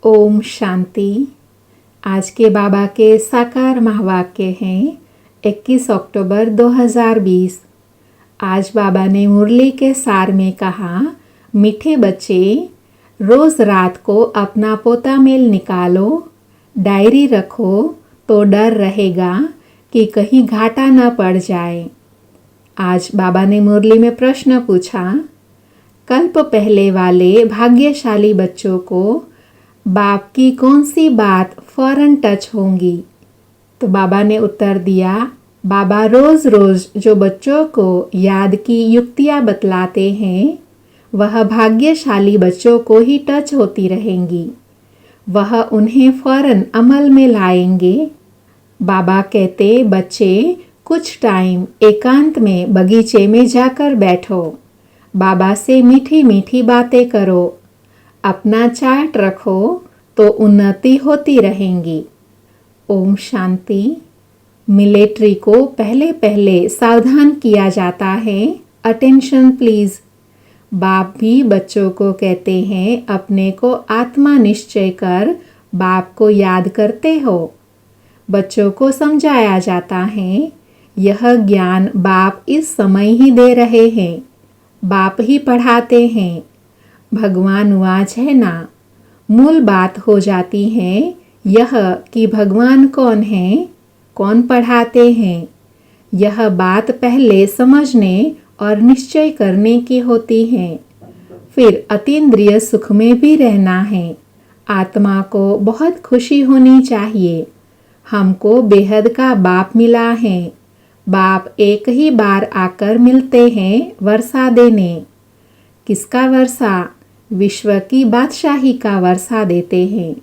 ओम शांति। आज के बाबा के साकार महावाक्य हैं 21 अक्टूबर 2020। आज बाबा ने मुरली के सार में कहा, मीठे बच्चे, रोज़ रात को अपना पोता मेल निकालो, डायरी रखो तो डर रहेगा कि कहीं घाटा न पड़ जाए। आज बाबा ने मुरली में प्रश्न पूछा, कल्प पहले वाले भाग्यशाली बच्चों को बाप की कौन सी बात फौरन टच होंगी? तो बाबा ने उत्तर दिया, बाबा रोज़ रोज़ जो बच्चों को याद की युक्तियाँ बतलाते हैं वह भाग्यशाली बच्चों को ही टच होती रहेंगी, वह उन्हें फौरन अमल में लाएंगे। बाबा कहते, बच्चे कुछ टाइम एकांत में बगीचे में जाकर बैठो, बाबा से मीठी मीठी बातें करो, अपना चार्ट रखो तो उन्नति होती रहेंगी। ओम शांति। मिलिट्री को पहले पहले सावधान किया जाता है, अटेंशन प्लीज। बाप भी बच्चों को कहते हैं, अपने को आत्मा निश्चय कर बाप को याद करते हो। बच्चों को समझाया जाता है, यह ज्ञान बाप इस समय ही दे रहे हैं, बाप ही पढ़ाते हैं। भगवान वाच है ना, मूल बात हो जाती है यह कि भगवान कौन है, कौन पढ़ाते हैं। यह बात पहले समझने और निश्चय करने की होती है, फिर अतीन्द्रिय सुख में भी रहना है। आत्मा को बहुत खुशी होनी चाहिए, हमको बेहद का बाप मिला है। बाप एक ही बार आकर मिलते हैं वर्षा देने। किसका वर्षा? विश्व की बादशाही का वर्षा देते हैं।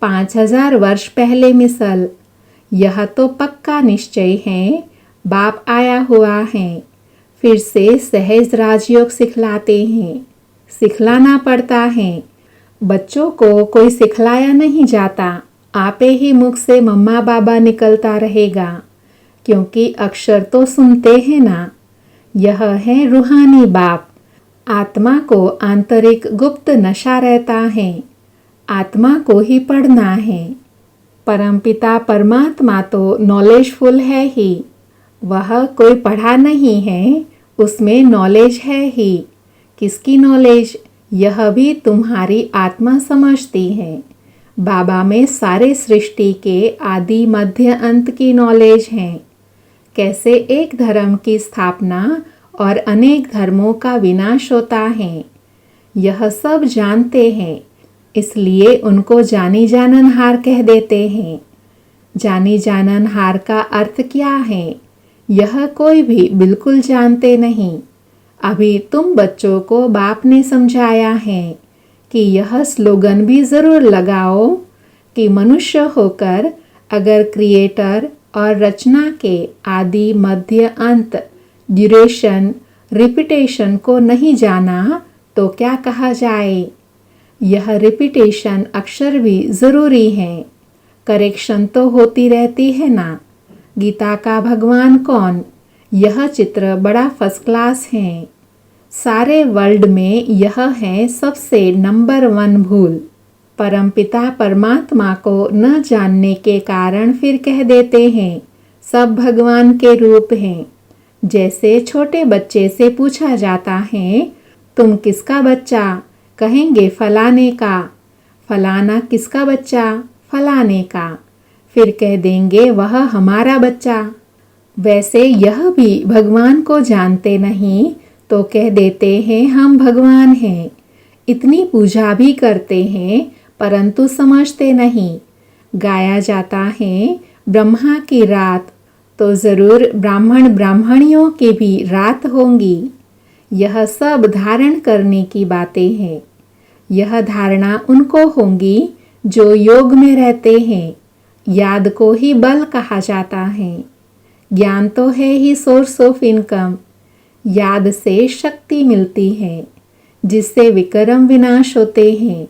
5000 वर्ष पहले मिसल। यह तो पक्का निश्चय है, बाप आया हुआ है, फिर से सहज राजयोग सिखलाते हैं। सिखलाना पड़ता है, बच्चों को कोई सिखलाया नहीं जाता, आपे ही मुख से मम्मा बाबा निकलता रहेगा, क्योंकि अक्षर तो सुनते हैं ना। यह है रूहानी बाप। आत्मा को आंतरिक गुप्त नशा रहता है, आत्मा को ही पढ़ना है। परमपिता परमात्मा तो नॉलेजफुल है ही, वह कोई पढ़ा नहीं है, उसमें नॉलेज है ही। किसकी नॉलेज? यह भी तुम्हारी आत्मा समझती है। बाबा में सारे सृष्टि के आदि मध्य अंत की नॉलेज है। कैसे एक धर्म की स्थापना और अनेक धर्मों का विनाश होता है, यह सब जानते हैं, इसलिए उनको जानी जाननहार कह देते हैं। जानी जाननहार का अर्थ क्या है, यह कोई भी बिल्कुल जानते नहीं। अभी तुम बच्चों को बाप ने समझाया है कि यह स्लोगन भी ज़रूर लगाओ कि मनुष्य होकर अगर क्रिएटर और रचना के आदि मध्य अंत, ड्यूरेशन, रिपीटेशन को नहीं जाना तो क्या कहा जाए। यह रिपीटेशन अक्षर भी ज़रूरी है, करेक्शन तो होती रहती है ना। गीता का भगवान कौन? यह चित्र बड़ा फर्स्ट क्लास है। सारे वर्ल्ड में यह है सबसे नंबर 1 भूल। परमपिता परमात्मा को न जानने के कारण फिर कह देते हैं सब भगवान के रूप हैं। जैसे छोटे बच्चे से पूछा जाता है, तुम किसका बच्चा? कहेंगे फलाने का। फलाना किसका बच्चा? फलाने का। फिर कह देंगे वह हमारा बच्चा। वैसे यह भी भगवान को जानते नहीं तो कह देते हैं हम भगवान हैं। इतनी पूजा भी करते हैं परंतु समझते नहीं। गाया जाता है ब्रह्मा की रात, तो ज़रूर ब्राह्मण ब्राह्मणियों की भी रात होंगी। यह सब धारण करने की बातें हैं। यह धारणा उनको होंगी जो योग में रहते हैं। याद को ही बल कहा जाता है। ज्ञान तो है ही सोर्स ऑफ इनकम। याद से शक्ति मिलती है, जिससे विक्रम विनाश होते हैं।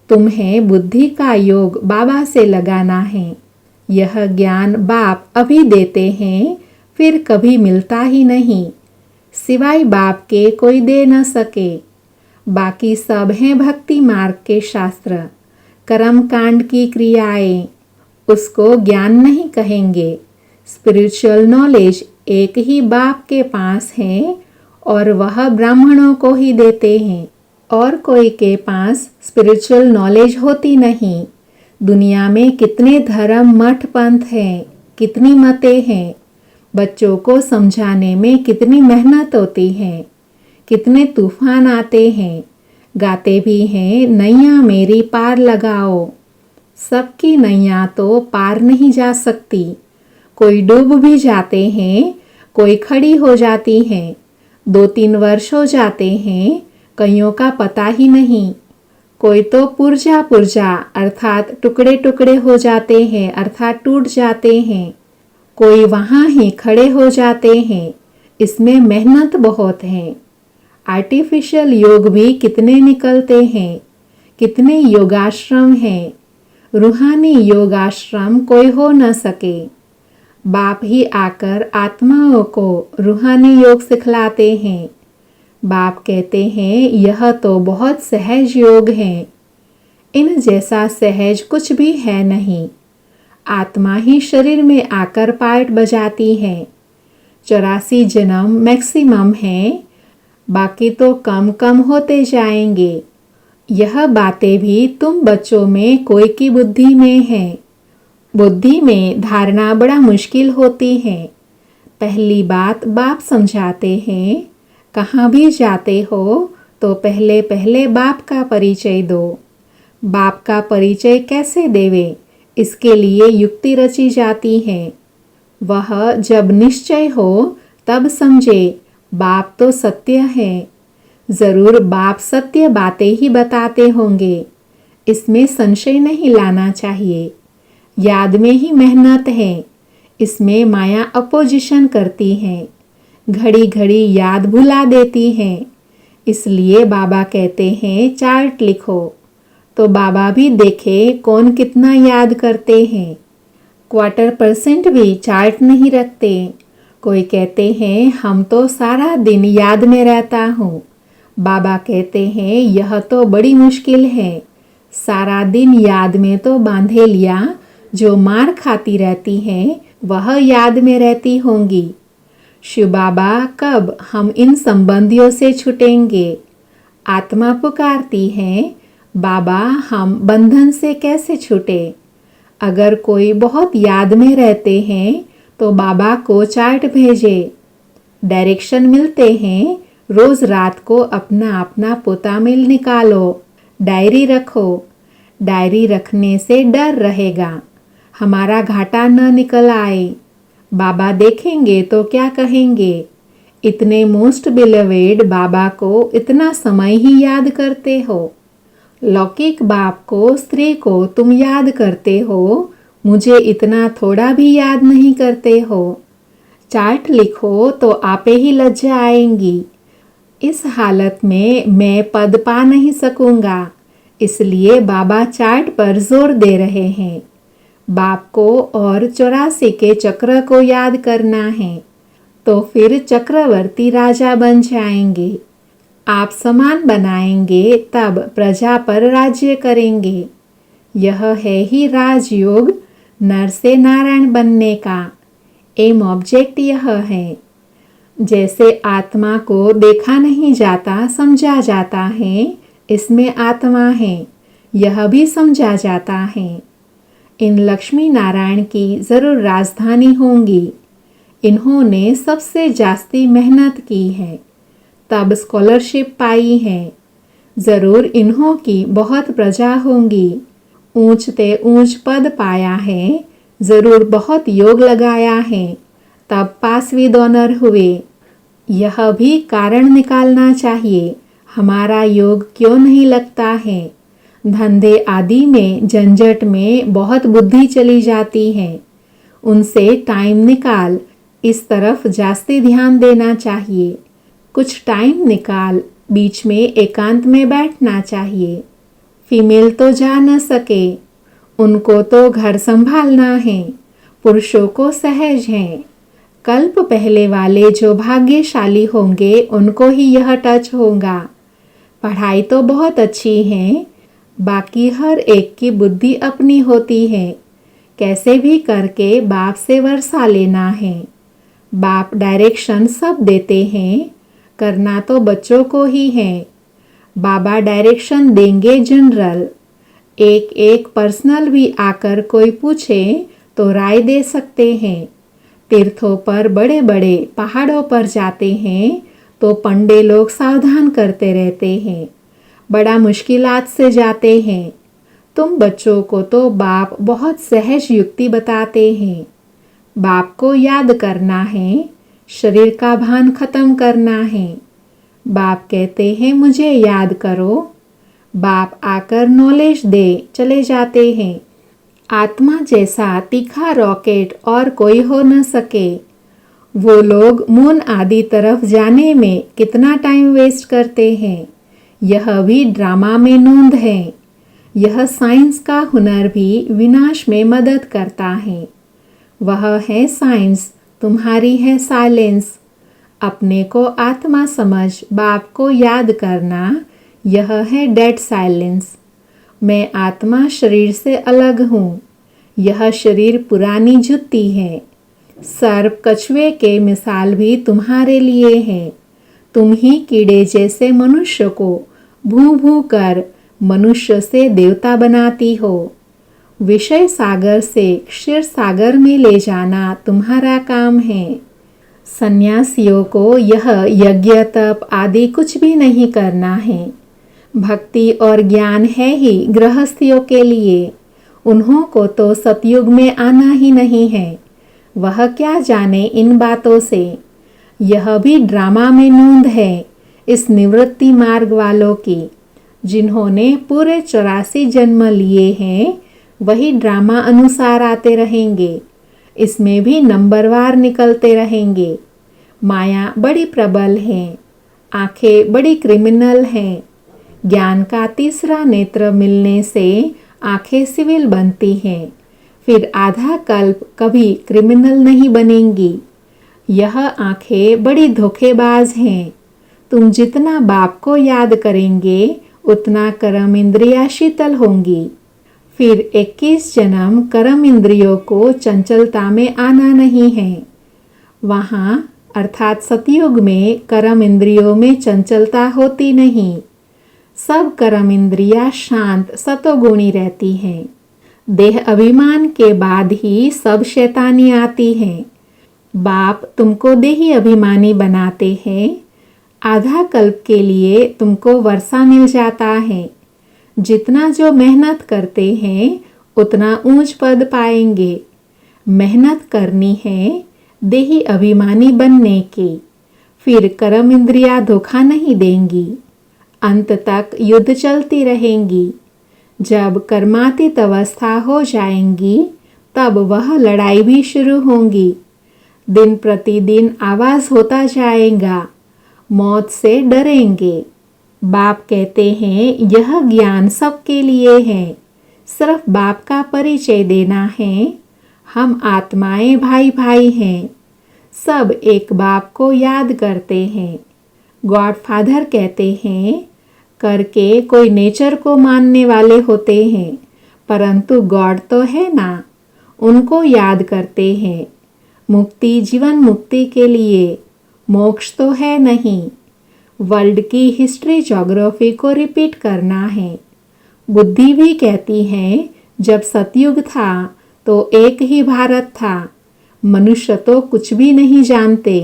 तुम्हें बुद्धि का योग बाबा से लगाना है। यह ज्ञान बाप अभी देते हैं, फिर कभी मिलता ही नहीं, सिवाय बाप के कोई दे न सके। बाकी सब हैं भक्ति मार्ग के शास्त्र। कर्म कांड की क्रियाएं, उसको ज्ञान नहीं कहेंगे। स्पिरिचुअल नॉलेज एक ही बाप के पास है और वह ब्राह्मणों को ही देते हैं, और कोई के पास स्पिरिचुअल नॉलेज होती नहीं। दुनिया में कितने धर्म मठ पंथ हैं, कितनी मतें हैं। बच्चों को समझाने में कितनी मेहनत होती है, कितने तूफान आते हैं। गाते भी हैं, नैया मेरी पार लगाओ। सबकी नैया तो पार नहीं जा सकती। कोई डूब भी जाते हैं, कोई खड़ी हो जाती हैं। 2-3 वर्ष हो जाते हैं, कईयों का पता ही नहीं। कोई तो पुर्जा पुर्जा अर्थात टुकड़े टुकड़े हो जाते हैं, अर्थात टूट जाते हैं। कोई वहाँ ही खड़े हो जाते हैं। इसमें मेहनत बहुत है। आर्टिफिशियल योग भी कितने निकलते हैं, कितने योगाश्रम हैं। रूहानी योगाश्रम कोई हो न सके। बाप ही आकर आत्माओं को रूहानी योग सिखलाते हैं। बाप कहते हैं यह तो बहुत सहज योग है। इन जैसा सहज कुछ भी है नहीं। आत्मा ही शरीर में आकर पार्ट बजाती है। 84 जन्म मैक्सिमम है, बाकी तो कम कम होते जाएंगे। यह बातें भी तुम बच्चों में कोई की बुद्धि में है। बुद्धि में धारणा बड़ा मुश्किल होती है। पहली बात बाप समझाते हैं, कहाँ भी जाते हो तो पहले पहले बाप का परिचय दो। बाप का परिचय कैसे देवे, इसके लिए युक्ति रची जाती है। वह जब निश्चय हो तब समझे बाप तो सत्य है। जरूर बाप सत्य बातें ही बताते होंगे, इसमें संशय नहीं लाना चाहिए। याद में ही मेहनत है, इसमें माया अपोजिशन करती है। घड़ी घड़ी याद भुला देती है। इसलिए बाबा कहते हैं चार्ट लिखो, तो बाबा भी देखे कौन कितना याद करते हैं। 1/4% भी चार्ट नहीं रखते। कोई कहते हैं हम तो सारा दिन याद में रहता हूँ। बाबा कहते हैं यह तो बड़ी मुश्किल है। सारा दिन याद में तो बांधेलियाँ जो मार खाती रहती हैं वह याद में रहती होंगी। शिव बाबा कब हम इन संबंधियों से छूटेंगे। आत्मा पुकारती है, बाबा हम बंधन से कैसे छूटे। अगर कोई बहुत याद में रहते हैं तो बाबा को चार्ट भेजे। डायरेक्शन मिलते हैं, रोज रात को अपना अपना पोता मिल निकालो, डायरी रखो। डायरी रखने से डर रहेगा, हमारा घाटा न निकल आए। बाबा देखेंगे तो क्या कहेंगे, इतने मोस्ट बिलवेड बाबा को इतना समय ही याद करते हो। लौकिक बाप को, स्त्री को तुम याद करते हो, मुझे इतना थोड़ा भी याद नहीं करते हो। चार्ट लिखो तो आपे ही लज्जा आएंगी। इस हालत में मैं पद पा नहीं सकूंगा, इसलिए बाबा चार्ट पर जोर दे रहे हैं। बाप को और 84 के चक्र को याद करना है, तो फिर चक्रवर्ती राजा बन जाएंगे। आप समान बनाएंगे तब प्रजा पर राज्य करेंगे। यह है ही राजयोग, नर से नारायण बनने का एम ऑब्जेक्ट यह है। जैसे आत्मा को देखा नहीं जाता समझा जाता है, इसमें आत्मा है, यह भी समझा जाता है। इन लक्ष्मी नारायण की जरूर राजधानी होंगी। इन्होंने सबसे जास्ती मेहनत की है, तब स्कॉलरशिप पाई है। जरूर इन्हों की बहुत प्रजा होंगी। ऊंचते ऊंच पद पाया है, जरूर बहुत योग लगाया है, तब पास विद ऑनर हुए। यह भी कारण निकालना चाहिए, हमारा योग क्यों नहीं लगता है। धंधे आदि में झंझट में बहुत बुद्धि चली जाती है, उनसे टाइम निकाल, इस तरफ जास्ती ध्यान देना चाहिए। कुछ टाइम निकाल, बीच में एकांत में बैठना चाहिए। फीमेल तो जा न सके, उनको तो घर संभालना है, पुरुषों को सहज है। कल्प पहले वाले जो भाग्यशाली होंगे उनको ही यह टच होगा। पढ़ाई तो बहुत अच्छी है, बाकी हर एक की बुद्धि अपनी होती है। कैसे भी करके बाप से वर्षा लेना है। बाप डायरेक्शन सब देते हैं, करना तो बच्चों को ही है। बाबा डायरेक्शन देंगे जनरल। एक एक पर्सनल भी आकर कोई पूछे तो राय दे सकते हैं। तीर्थों पर बड़े बड़े पहाड़ों पर जाते हैं तो पंडे लोग सावधान करते रहते हैं। बड़ा मुश्किलात से जाते हैं। तुम बच्चों को तो बाप बहुत सहज युक्ति बताते हैं। बाप को याद करना है, शरीर का भान खत्म करना है। बाप कहते हैं मुझे याद करो। बाप आकर नॉलेज दे चले जाते हैं। आत्मा जैसा तीखा रॉकेट और कोई हो न सके। वो लोग मून आदि तरफ जाने में कितना टाइम वेस्ट करते हैं, यह भी ड्रामा में नोंद है। यह साइंस का हुनर भी विनाश में मदद करता है। वह है साइंस, तुम्हारी है साइलेंस। अपने को आत्मा समझ बाप को याद करना, यह है डेड साइलेंस। मैं आत्मा शरीर से अलग हूँ। यह शरीर पुरानी जुत्ती है। सर्प कछुए के मिसाल भी तुम्हारे लिए है। तुम ही कीड़े जैसे मनुष्य को भू भू कर मनुष्य से देवता बनाती हो। विषय सागर से क्षीर सागर में ले जाना तुम्हारा काम है। सन्यासियों को यह यज्ञ तप आदि कुछ भी नहीं करना है। भक्ति और ज्ञान है ही गृहस्थियों के लिए। उन्हों को तो सतयुग में आना ही नहीं है। वह क्या जाने इन बातों से। यह भी ड्रामा में नोंद है इस निवृत्ति मार्ग वालों की। जिन्होंने पूरे 84 जन्म लिए हैं, वही ड्रामा अनुसार आते रहेंगे। इसमें भी नंबरवार निकलते रहेंगे। माया बड़ी प्रबल है। आंखें बड़ी क्रिमिनल हैं। ज्ञान का तीसरा नेत्र मिलने से आंखें सिविल बनती हैं। फिर आधा कल्प कभी क्रिमिनल नहीं बनेंगी। यह आंखें बड़ी धोखेबाज हैं। तुम जितना बाप को याद करेंगे उतना कर्म इंद्रियां शीतल होंगी। फिर 21 जन्म कर्म इंद्रियों को चंचलता में आना नहीं है। वहाँ अर्थात सतयुग में कर्म इंद्रियों में चंचलता होती नहीं। सब कर्म इंद्रियां शांत सतोगुणी रहती हैं। देह अभिमान के बाद ही सब शैतानी आती है। बाप तुमको देही अभिमानी बनाते हैं। आधा कल्प के लिए तुमको वर्षा मिल जाता है। जितना जो मेहनत करते हैं उतना ऊंच पद पाएंगे। मेहनत करनी है देही अभिमानी बनने की। फिर कर्म इंद्रियां धोखा नहीं देंगी। अंत तक युद्ध चलती रहेंगी। जब कर्मातीत अवस्था हो जाएंगी तब वह लड़ाई भी शुरू होंगी। दिन प्रतिदिन आवाज होता जाएगा, मौत से डरेंगे। बाप कहते हैं यह ज्ञान सबके लिए है। सिर्फ बाप का परिचय देना है। हम आत्माएं भाई भाई हैं। सब एक बाप को याद करते हैं। गॉड फादर कहते हैं करके कोई नेचर को मानने वाले होते हैं, परंतु गॉड तो है ना, उनको याद करते हैं। मुक्ति जीवन मुक्ति के लिए, मोक्ष तो है नहीं। वर्ल्ड की हिस्ट्री ज्योग्राफी को रिपीट करना है। बुद्धि भी कहती है जब सतयुग था तो एक ही भारत था। मनुष्य तो कुछ भी नहीं जानते।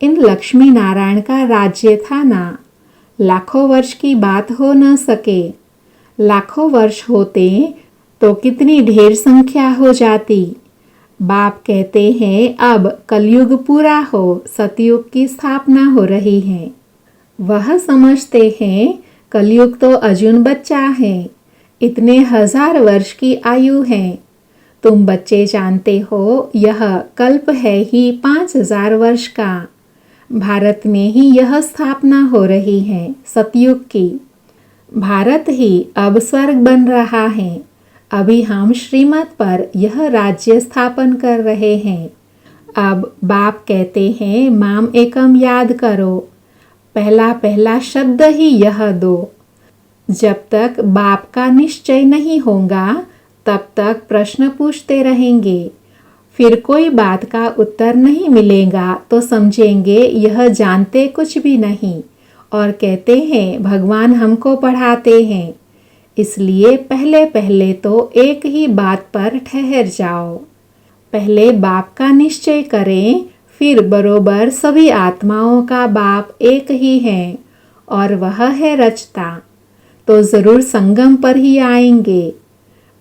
इन लक्ष्मी नारायण का राज्य था ना। लाखों वर्ष की बात हो न सके। लाखों वर्ष होते तो कितनी ढेर संख्या हो जाती। बाप कहते हैं अब कलयुग पूरा हो, सतयुग की स्थापना हो रही है। वह समझते हैं कलयुग तो अर्जुन बच्चा है। इतने 1000 वर्ष की आयु है। तुम बच्चे जानते हो यह कल्प है ही 5000 वर्ष का। भारत में ही यह स्थापना हो रही है सतयुग की। भारत ही अब स्वर्ग बन रहा है। अभी हम श्रीमत पर यह राज्य स्थापन कर रहे हैं। अब बाप कहते हैं माम एकम याद करो। पहला पहला शब्द ही यह दो। जब तक बाप का निश्चय नहीं होगा तब तक प्रश्न पूछते रहेंगे। फिर कोई बात का उत्तर नहीं मिलेगा तो समझेंगे यह जानते कुछ भी नहीं और कहते हैं भगवान हमको पढ़ाते हैं। इसलिए पहले पहले तो एक ही बात पर ठहर जाओ। पहले बाप का निश्चय करें, फिर बरोबर सभी आत्माओं का बाप एक ही है और वह है रचता, तो जरूर संगम पर ही आएंगे।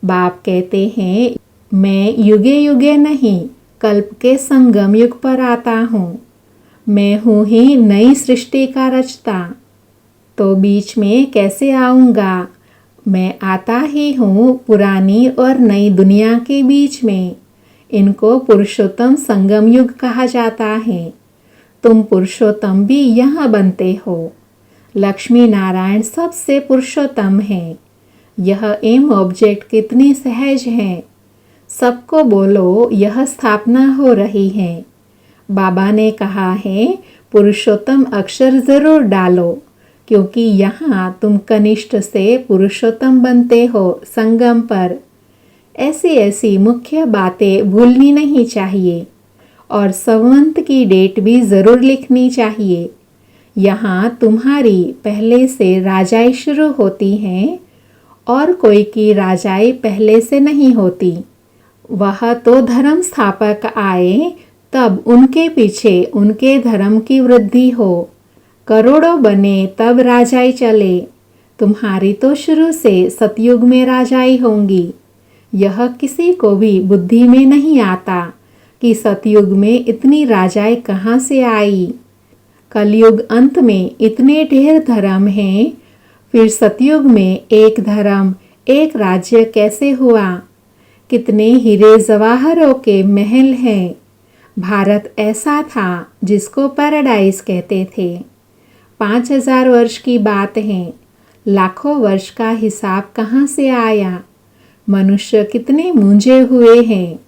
बाप कहते हैं मैं युगे युगे नहीं, कल्प के संगम युग पर आता हूँ। मैं हूँ ही नई सृष्टि का रचता, तो बीच में कैसे आऊँगा? मैं आता ही हूँ पुरानी और नई दुनिया के बीच में। इनको पुरुषोत्तम संगम युग कहा जाता है। तुम पुरुषोत्तम भी यहाँ बनते हो। लक्ष्मी नारायण सबसे पुरुषोत्तम है। यह एम ऑब्जेक्ट कितनी सहज है। सबको बोलो यह स्थापना हो रही है। बाबा ने कहा है पुरुषोत्तम अक्षर जरूर डालो, क्योंकि यहाँ तुम कनिष्ठ से पुरुषोत्तम बनते हो संगम पर। ऐसी ऐसी मुख्य बातें भूलनी नहीं चाहिए और संवत की डेट भी जरूर लिखनी चाहिए। यहाँ तुम्हारी पहले से राजाई शुरू होती हैं और कोई की राजाई पहले से नहीं होती। वह तो धर्म स्थापक आए तब उनके पीछे उनके धर्म की वृद्धि हो। करोड़ों बने तब राजाई चले। तुम्हारी तो शुरू से सतयुग में राजाई होंगी। यह किसी को भी बुद्धि में नहीं आता कि सतयुग में इतनी राजाई कहाँ से आई। कलयुग अंत में इतने ढेर धर्म हैं, फिर सतयुग में एक धर्म एक राज्य कैसे हुआ? कितने हीरे जवाहरों के महल हैं। भारत ऐसा था जिसको पैराडाइज कहते थे। 5000 वर्ष की बात है। लाखों वर्ष का हिसाब कहाँ से आया? मनुष्य कितने मूंझे हुए हैं।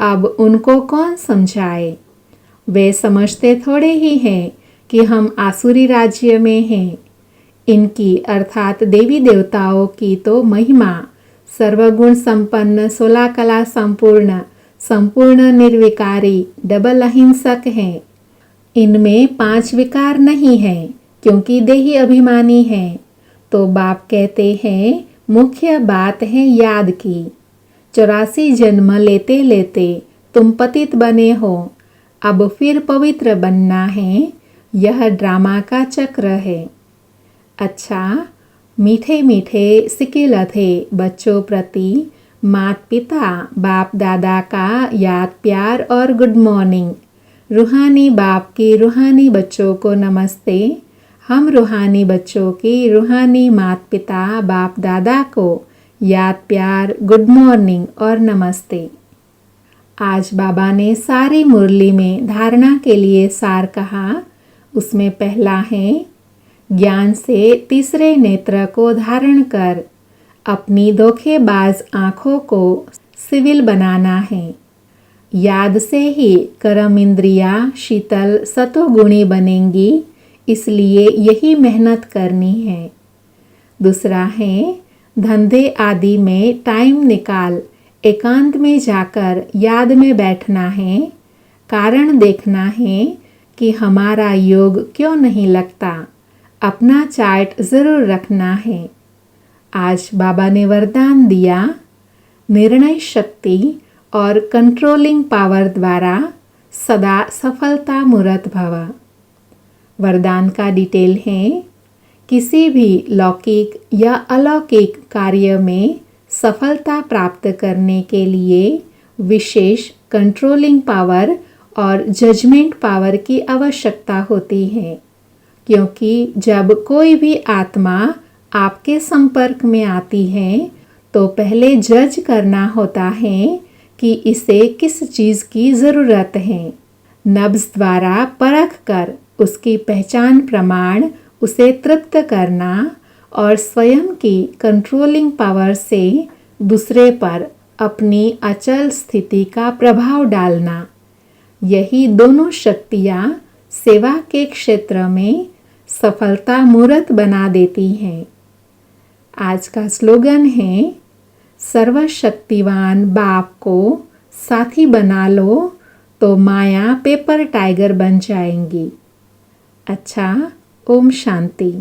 अब उनको कौन समझाए? वे समझते थोड़े ही हैं कि हम आसुरी राज्य में हैं। इनकी अर्थात देवी देवताओं की तो महिमा सर्वगुण संपन्न, 16 कला संपूर्ण, संपूर्ण निर्विकारी, डबल अहिंसक है। इनमें 5 विकार नहीं है क्योंकि देही अभिमानी है। तो बाप कहते हैं मुख्य बात है याद की। 84 जन्म लेते लेते तुम पतित बने हो, अब फिर पवित्र बनना है। यह ड्रामा का चक्र है। अच्छा, मीठे मीठे सिकिल थे बच्चों प्रति माता पिता बाप दादा का याद प्यार और गुड मॉर्निंग। रूहानी बाप की रूहानी बच्चों को नमस्ते। हम रूहानी बच्चों की रूहानी माता पिता बाप दादा को याद प्यार गुड मॉर्निंग और नमस्ते। आज बाबा ने सारी मुरली में धारणा के लिए सार कहा। उसमें पहला है ज्ञान से तीसरे नेत्र को धारण कर अपनी धोखेबाज आँखों को सिविल बनाना है। याद से ही कर्म इंद्रियाँ शीतल सतोगुणी बनेंगी, इसलिए यही मेहनत करनी है। दूसरा है धंधे आदि में टाइम निकाल एकांत में जाकर याद में बैठना है। कारण देखना है कि हमारा योग क्यों नहीं लगता। अपना चार्ट ज़रूर रखना है। आज बाबा ने वरदान दिया, निर्णय शक्ति और कंट्रोलिंग पावर द्वारा सदा सफलता मूर्त भव। वरदान का डिटेल है, किसी भी लौकिक या अलौकिक कार्य में सफलता प्राप्त करने के लिए विशेष कंट्रोलिंग पावर और जजमेंट पावर की आवश्यकता होती है, क्योंकि जब कोई भी आत्मा आपके संपर्क में आती है तो पहले जज करना होता है कि इसे किस चीज़ की ज़रूरत है। नब्ज़ द्वारा परख कर उसकी पहचान प्रमाण उसे तृप्त करना और स्वयं की कंट्रोलिंग पावर से दूसरे पर अपनी अचल स्थिति का प्रभाव डालना, यही दोनों शक्तियाँ सेवा के क्षेत्र में सफलता मूर्त बना देती हैं। आज का स्लोगन है, सर्वशक्तिवान बाप को साथी बना लो तो माया पेपर टाइगर बन जाएंगी। अच्छा, ओम शांति।